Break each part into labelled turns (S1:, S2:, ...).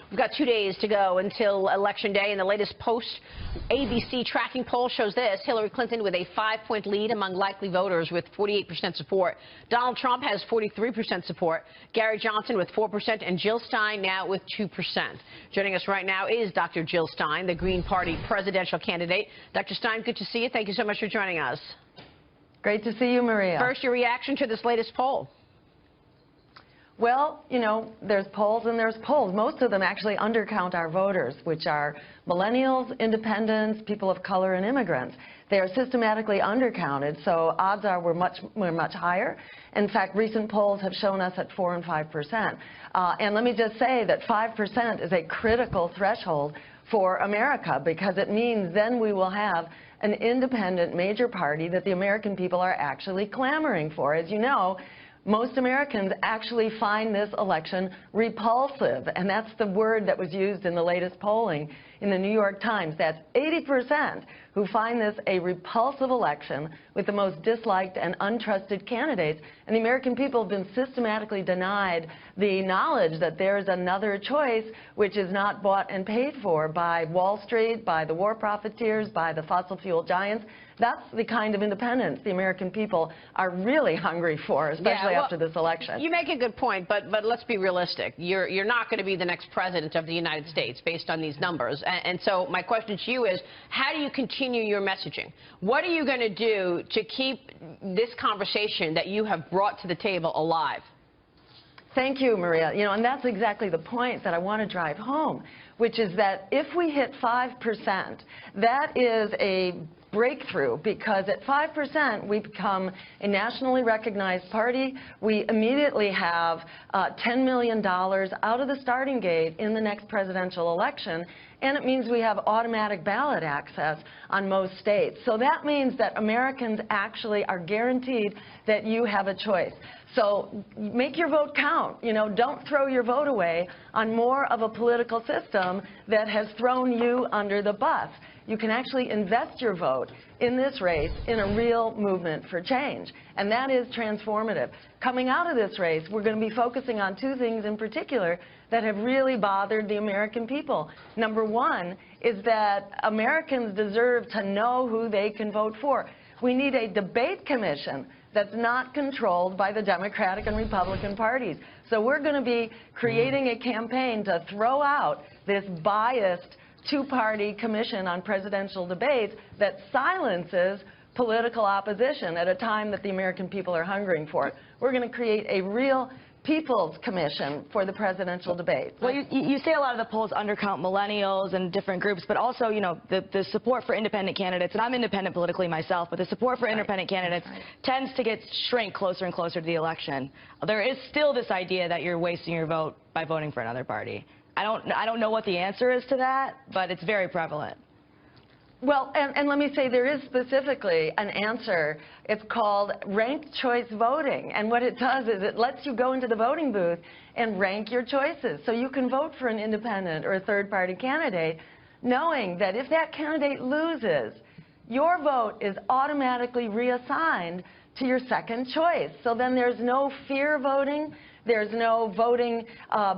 S1: We've got 2 days to go until Election Day, and the latest post-ABC tracking poll shows this. Hillary Clinton with a 5-point lead among likely voters with 48% support. Donald Trump has 43% support. Gary Johnson with 4%, and Jill Stein now with 2%. Joining us right now is Dr. Jill Stein, the Green Party presidential candidate. Dr. Stein, good to see you. Thank you so much for joining us.
S2: Great to see you, Maria.
S1: First, your reaction to this latest poll.
S2: Well, you know, there's polls and there's polls. Most of them actually undercount our voters, which are millennials, independents, people of color, and immigrants. They are systematically undercounted, so odds are we're much higher. In fact, recent polls have shown us at 4 and 5%. And let me just say that 5% is a critical threshold for America, because it means then we will have an independent major party that the American people are actually clamoring for. As you know, most Americans actually find this election repulsive, and that's the word that was used in the latest polling in the New York Times. That's 80% who find this a repulsive election with the most disliked and untrusted candidates. And the American people have been systematically denied the knowledge that there's another choice which is not bought and paid for by Wall Street, by the war profiteers, by the fossil fuel giants. That's the kind of independence the American people are really hungry for, especially after this election.
S1: You make a good point, but let's be realistic. You're not going to be the next president of the United States based on these numbers. And so my question to you is, how do you continue your messaging? What are you going to do to keep this conversation that you have brought to the table alive?
S2: Thank you, Maria. You know, and that's exactly the point that I want to drive home, which is that if we hit 5%, that is a breakthrough, because at 5% we become a nationally recognized party. We immediately have $10 million out of the starting gate in the next presidential election, and it means we have automatic ballot access on most states. So that means that Americans actually are guaranteed that you have a choice. So make your vote count. You know, don't throw your vote away on more of a political system that has thrown you under the bus. You can actually invest your vote in this race in a real movement for change, and that is transformative. Coming out of this race, we're going to be focusing on 2 things in particular that have really bothered the American people. Number 1 is that Americans deserve to know who they can vote for. We need a debate commission that's not controlled by the Democratic and Republican parties. So we're going to be creating a campaign to throw out this biased 2-party commission on presidential debates that silences political opposition at a time that the American people are hungering for it. We're going to create a real People's Commission for the presidential debate.
S3: Well, you say a lot of the polls undercount millennials and different groups, but also, you know, the support for independent candidates, and I'm independent politically myself, but the support for independent candidates tends to shrink closer and closer to the election. There is still this idea that you're wasting your vote by voting for another party. I don't know what the answer is to that, but it's very prevalent.
S2: Well, and let me say there is specifically an answer. It's called ranked choice voting. And what it does is it lets you go into the voting booth and rank your choices. So you can vote for an independent or a third-party candidate, knowing that if that candidate loses, your vote is automatically reassigned to your second choice. So then there's no fear voting. There's no voting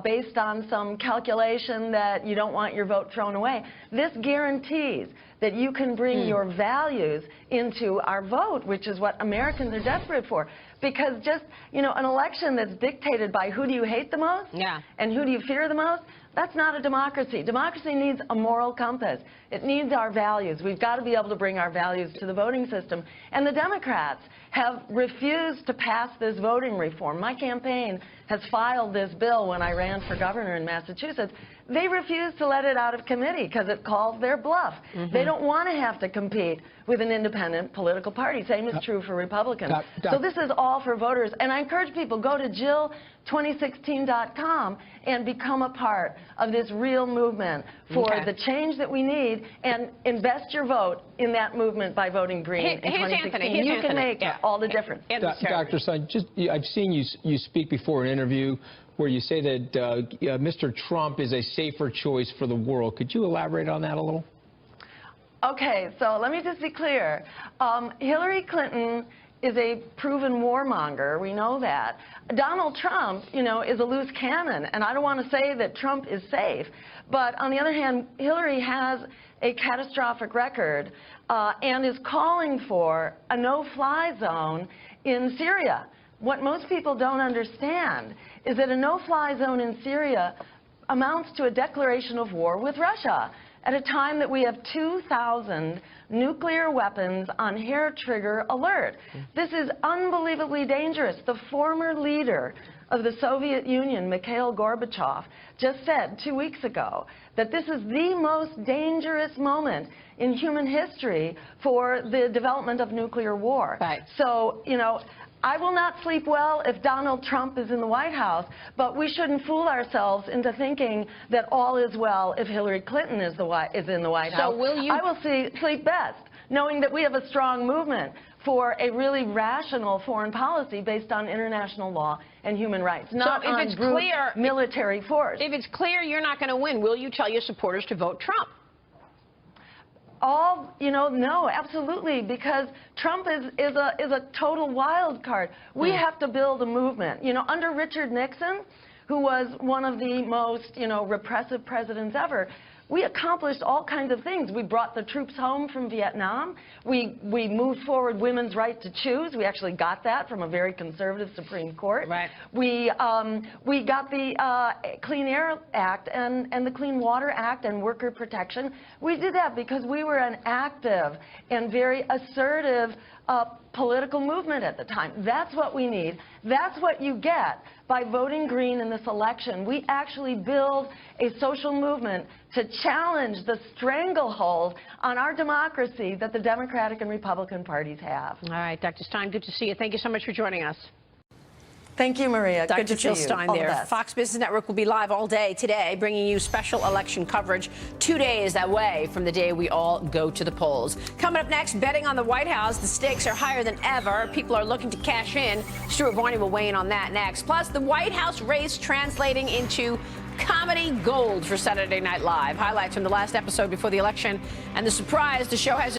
S2: based on some calculation that you don't want your vote thrown away. This guarantees that you can bring your values into our vote, which is what Americans are desperate for. Because just, you know, an election that's dictated by who do you hate the most and who do you fear the most, that's not a democracy. Democracy needs a moral compass. It needs our values. We've got to be able to bring our values to the voting system. And the Democrats have refused to pass this voting reform. My campaign has filed this bill when I ran for governor in Massachusetts. They refuse to let it out of committee because it calls their bluff. They don't want to have to compete with an independent political party. Same is true for Republicans. So this is all for voters. And I encourage people, go to Jill2016.com and become a part of this real movement for the change that we need, and invest your vote in that movement by voting green in 2016. You can make all the difference.
S4: Dr. Stein, I've seen you speak before an interview where you say that Mr. Trump is a safer choice for the world. Could you elaborate on that a little?
S2: Okay, so let me just be clear. Hillary Clinton is a proven warmonger. We know that. Donald Trump, is a loose cannon, and I don't want to say that Trump is safe. But on the other hand, Hillary has a catastrophic record and is calling for a no-fly zone in Syria. What most people don't understand is that a no-fly zone in Syria amounts to a declaration of war with Russia at a time that we have 2,000 nuclear weapons on hair-trigger alert. This is unbelievably dangerous. The former leader of the Soviet Union, Mikhail Gorbachev, just said 2 weeks ago that this is the most dangerous moment in human history for the development of nuclear war.
S1: Right.
S2: So, I will not sleep well if Donald Trump is in the White House, but we shouldn't fool ourselves into thinking that all is well if Hillary Clinton is in the White House.
S1: So will you...
S2: I will sleep best, knowing that we have a strong movement for a really rational foreign policy based on international law and human rights, not
S1: so if
S2: on
S1: it's
S2: brute
S1: clear,
S2: military force.
S1: If it's clear you're not going to win, will you tell your supporters to vote Trump?
S2: No, absolutely, because Trump is a total wild card. We have to build a movement. Under Richard Nixon, who was one of the most, repressive presidents ever, we accomplished all kinds of things. We brought the troops home from Vietnam. We moved forward women's right to choose. We actually got that from a very conservative Supreme Court.
S1: Right.
S2: We got the Clean Air Act and the Clean Water Act and worker protection. We did that because we were an active and very assertive political movement at the time. That's what we need. That's what you get by voting green in this election. We actually build a social movement to challenge the stranglehold on our democracy that the Democratic and Republican parties have.
S1: All right, Dr. Stein, good to see you. Thank you so much for joining us.
S2: Thank you, Maria.
S1: Dr.
S2: Good to
S1: Jill
S2: see you.
S1: Stein
S2: All the
S1: there.
S2: best.
S1: Fox Business Network will be live all day today, bringing you special election coverage 2 days away from the day we all go to the polls. Coming up next, betting on the White House. The stakes are higher than ever. People are looking to cash in. Stuart Varney will weigh in on that next. Plus, the White House race translating into comedy gold for Saturday Night Live. Highlights from the last episode before the election and the surprise the show has